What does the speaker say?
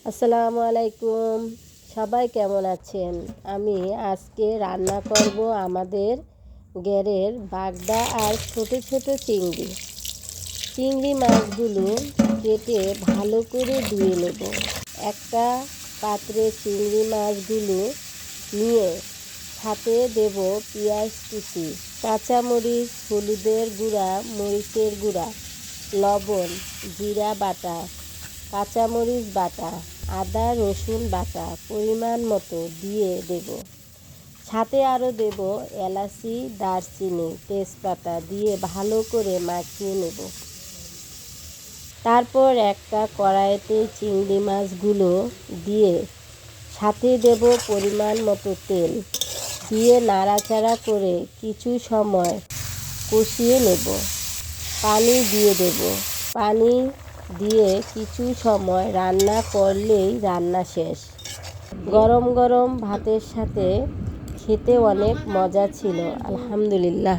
আসসালামু আলাইকুম। সবাই কেমন আছেন? আমি আজকে রান্না করব আমাদের ঘেরের বাগদা আর ছোট ছোট চিংড়ি। চিংড়ি মাছগুলো কেটে ভালো করে ধুয়ে নেব। একটা পাত্রে চিংড়ি মাছগুলো নিয়ে সাথে দেব পেঁয়াজ কুচি, কাঁচামরিচ, হলুদের গুঁড়া, মরিচের গুঁড়া, লবণ, জিরা বাটা, কাঁচামরিচ বাটা, আদা রসুন বাটা পরিমাণ মতো দিয়ে দেব। সাথে আরও দেব এলাচি, দারচিনি, তেজপাতা দিয়ে ভালো করে মাখিয়ে নেব। তারপর একটা কড়াইতে চিংড়ি মাছগুলো দিয়ে সাথে দেব পরিমাণ মতো তেল দিয়ে নাড়াচাড়া করে কিছু সময় কষিয়ে নেব। পানি দিয়ে দেব। পানি দিয়ে কিছু সময় রান্না করলেই রান্না শেষ। গরম গরম ভাতের সাথে খেতে অনেক মজা ছিল। আলহামদুলিল্লাহ।